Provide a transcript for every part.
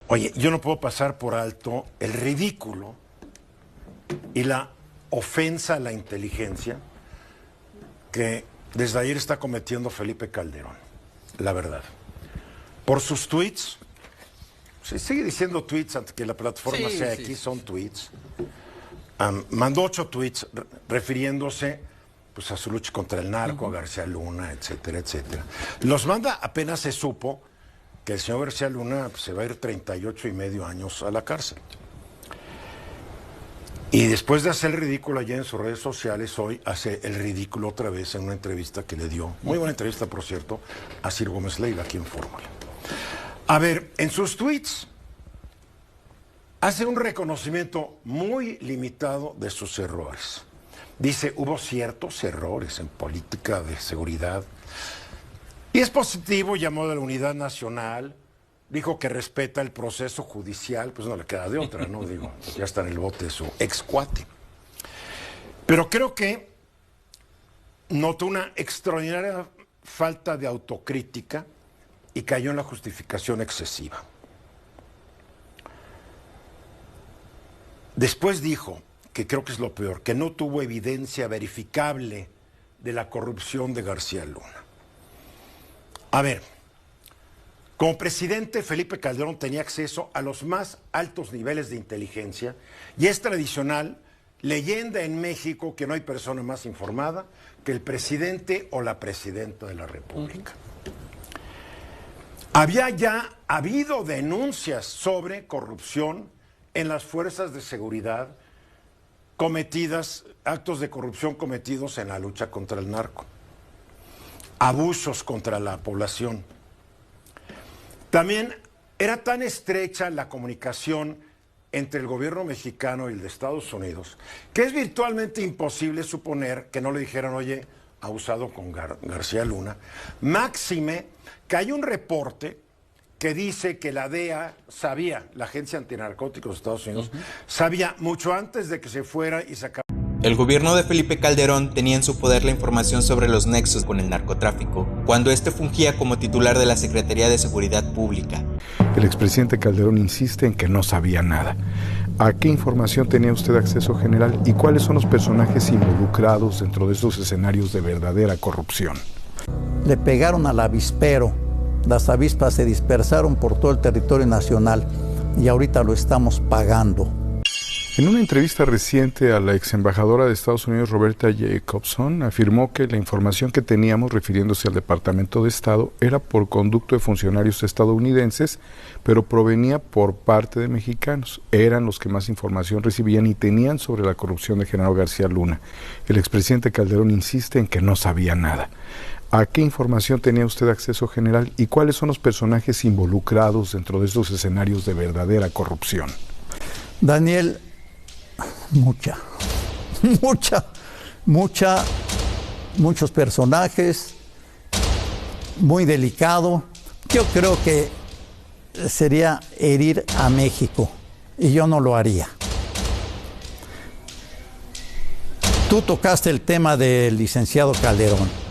Oye, yo no puedo pasar por alto el ridículo y la ofensa a la inteligencia que desde ayer está cometiendo Felipe Calderón, la verdad. Por sus tweets, se sigue diciendo tweets antes que la plataforma sea X, son tweets. Mandó 8 tweets refiriéndose pues, a su lucha contra el narco, a García Luna, etcétera, etcétera. Los manda apenas se supo que el señor García Luna pues, se va a ir 38 y medio años a la cárcel. Y después de hacer el ridículo allá en sus redes sociales, hoy hace el ridículo otra vez en una entrevista que le dio, muy buena entrevista por cierto, a Ciro Gómez Leiva aquí en Fórmula. A ver, en sus tweets hace un reconocimiento muy limitado de sus errores. Dice, hubo ciertos errores en política de seguridad. Y es positivo, llamó a la unidad nacional, dijo que respeta el proceso judicial, pues no le queda de otra, ¿no? Digo, ya está en el bote su ex cuate. Pero creo que notó una extraordinaria falta de autocrítica y cayó en la justificación excesiva. Después dijo, que creo que es lo peor, que no tuvo evidencia verificable de la corrupción de García Luna. A ver, como presidente, Felipe Calderón tenía acceso a los más altos niveles de inteligencia y es tradicional, leyenda en México, que no hay persona más informada que el presidente o la presidenta de la República. Había ya habido denuncias sobre corrupción en las fuerzas de seguridad cometidas, actos de corrupción cometidos en la lucha contra el narco, abusos contra la población. También era tan estrecha la comunicación entre el gobierno mexicano y el de Estados Unidos que es virtualmente imposible suponer que no le dijeran, oye, abusado con García Luna. Máxime que hay un reporte que dice que la DEA sabía, la Agencia Antinarcóticos de Estados Unidos, sabía mucho antes de que se fuera y se acabara. El gobierno de Felipe Calderón tenía en su poder la información sobre los nexos con el narcotráfico, cuando este fungía como titular de la Secretaría de Seguridad Pública. El expresidente Calderón insiste en que no sabía nada. ¿A qué información tenía usted acceso, general? ¿Y cuáles son los personajes involucrados dentro de esos escenarios de verdadera corrupción? Le pegaron al avispero. Las avispas se dispersaron por todo el territorio nacional y ahorita lo estamos pagando. En una entrevista reciente a la ex embajadora de Estados Unidos, Roberta Jacobson, afirmó que la información que teníamos, refiriéndose al Departamento de Estado, era por conducto de funcionarios estadounidenses, pero provenía por parte de mexicanos. Eran los que más información recibían y tenían sobre la corrupción de Genaro García Luna. El expresidente Calderón insiste en que no sabía nada. ¿A qué información tenía usted acceso, general? ¿Y cuáles son los personajes involucrados dentro de estos escenarios de verdadera corrupción? Daniel, muchos personajes, muy delicado. Yo creo que sería herir a México y yo no lo haría. Tú tocaste el tema del licenciado Calderón.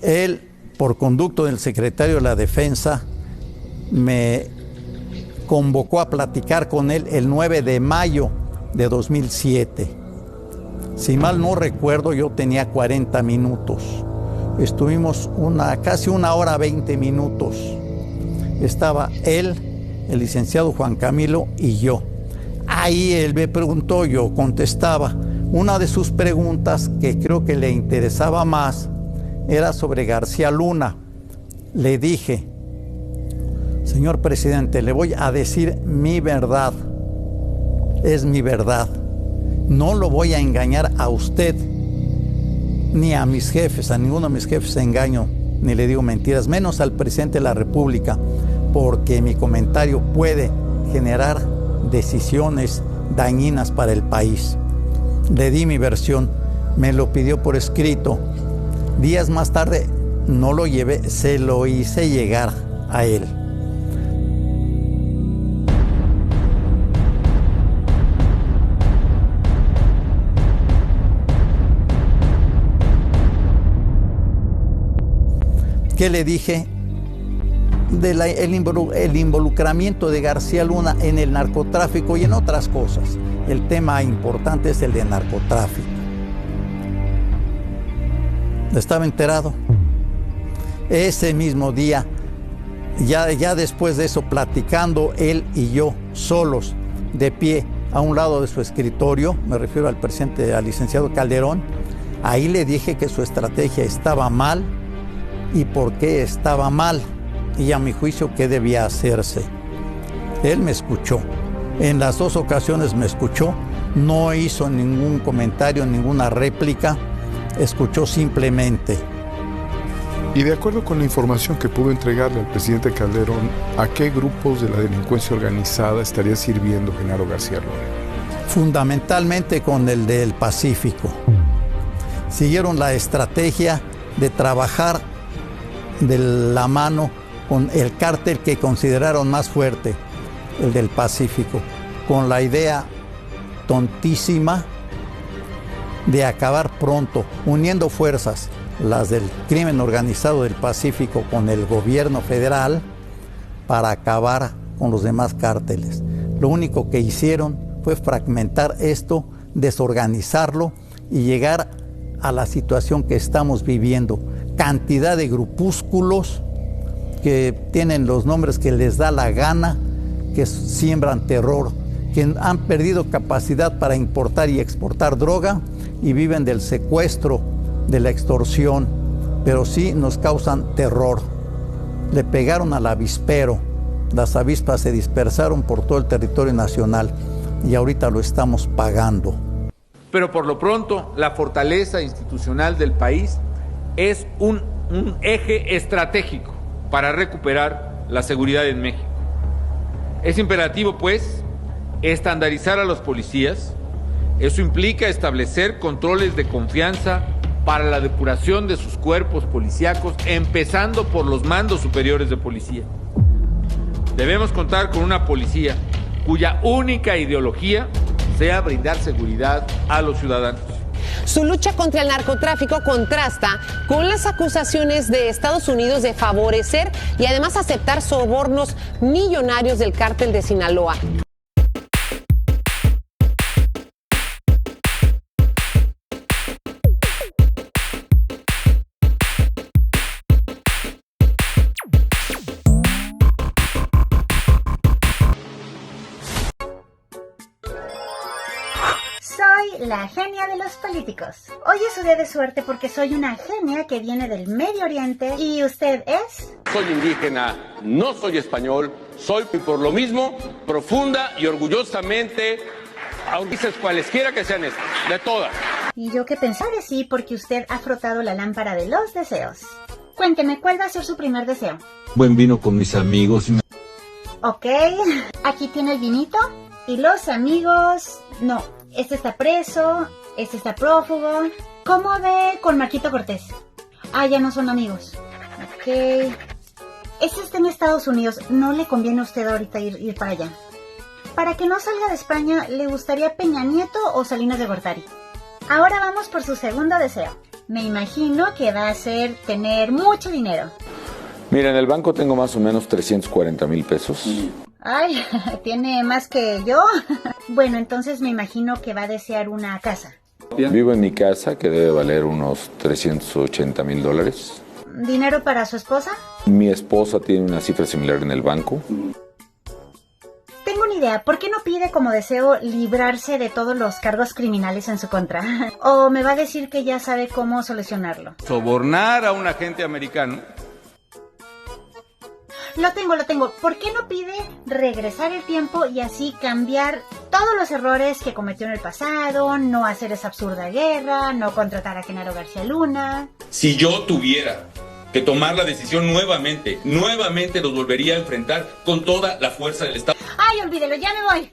Él, por conducto del secretario de la Defensa, me convocó a platicar con él el 9 de mayo de 2007. Si mal no recuerdo, yo tenía 40 minutos. Estuvimos casi una hora 20 minutos. Estaba él, el licenciado Juan Camilo y yo. Ahí él me preguntó, yo contestaba. Una de sus preguntas, que creo que le interesaba más, era sobre García Luna. Le dije, señor presidente, le voy a decir mi verdad. Es mi verdad. No lo voy a engañar a usted, ni a mis jefes, a ninguno de mis jefes engaño, ni le digo mentiras, menos al presidente de la República, porque mi comentario puede generar decisiones dañinas para el país. Le di mi versión, me lo pidió por escrito. Días más tarde no lo llevé, se lo hice llegar a él. ¿Qué le dije? el involucramiento de García Luna en el narcotráfico y en otras cosas. El tema importante es el de narcotráfico. Estaba enterado. Ese mismo día, ya después de eso, platicando él y yo, solos, de pie, a un lado de su escritorio, me refiero al presidente, al licenciado Calderón, ahí le dije que su estrategia estaba mal y por qué estaba mal, y a mi juicio qué debía hacerse. Él me escuchó. En las dos ocasiones me escuchó, no hizo ningún comentario, ninguna réplica, escuchó simplemente. Y de acuerdo con la información que pudo entregarle al presidente Calderón, ¿a qué grupos de la delincuencia organizada estaría sirviendo Genaro García Luna? Fundamentalmente con el del Pacífico. Siguieron la estrategia de trabajar de la mano con el cártel que consideraron más fuerte, el del Pacífico, con la idea tontísima de acabar pronto, uniendo fuerzas, las del crimen organizado del Pacífico con el gobierno federal, para acabar con los demás cárteles. Lo único que hicieron fue fragmentar esto, desorganizarlo y llegar a la situación que estamos viviendo. Cantidad de grupúsculos que tienen los nombres que les da la gana, que siembran terror, que han perdido capacidad para importar y exportar droga y viven del secuestro, de la extorsión, pero sí nos causan terror. Le pegaron al avispero, las avispas se dispersaron por todo el territorio nacional y ahorita lo estamos pagando. Pero por lo pronto, la fortaleza institucional del país es un eje estratégico para recuperar la seguridad en México. Es imperativo, pues, estandarizar a los policías. Eso implica establecer controles de confianza para la depuración de sus cuerpos policíacos, empezando por los mandos superiores de policía. Debemos contar con una policía cuya única ideología sea brindar seguridad a los ciudadanos. Su lucha contra el narcotráfico contrasta con las acusaciones de Estados Unidos de favorecer y además aceptar sobornos millonarios del cártel de Sinaloa. Soy la genia de los políticos. Hoy es su día de suerte porque soy una genia que viene del Medio Oriente. ¿Y usted es? Soy indígena, no soy español, soy por lo mismo profunda y orgullosamente, aunque cualesquiera que sean estas, de todas. Y yo que pensar de sí porque usted ha frotado la lámpara de los deseos. Cuénteme, ¿cuál va a ser su primer deseo? Buen vino con mis amigos. Ok, aquí tiene el vinito. Y los amigos... No, este está preso, este está prófugo. ¿Cómo ve con Marquito Cortés? Ah, ya no son amigos. Ok. Este está en Estados Unidos. No le conviene a usted ahorita ir para allá. Para que no salga de España, ¿le gustaría Peña Nieto o Salinas de Gortari? Ahora vamos por su segundo deseo. Me imagino que va a ser tener mucho dinero. Mira, en el banco tengo más o menos 340,000 pesos. Ay, ¿tiene más que yo? Bueno, entonces me imagino que va a desear una casa. Vivo en mi casa, que debe valer unos $380,000. ¿Dinero para su esposa? Mi esposa tiene una cifra similar en el banco. Tengo una idea. ¿Por qué no pide como deseo librarse de todos los cargos criminales en su contra? ¿O me va a decir que ya sabe cómo solucionarlo? Sobornar a un agente americano. Lo tengo. ¿Por qué no pide regresar el tiempo y así cambiar todos los errores que cometió en el pasado, no hacer esa absurda guerra, no contratar a Genaro García Luna? Si yo tuviera que tomar la decisión nuevamente los volvería a enfrentar con toda la fuerza del Estado. Ay, olvídelo, ya me voy.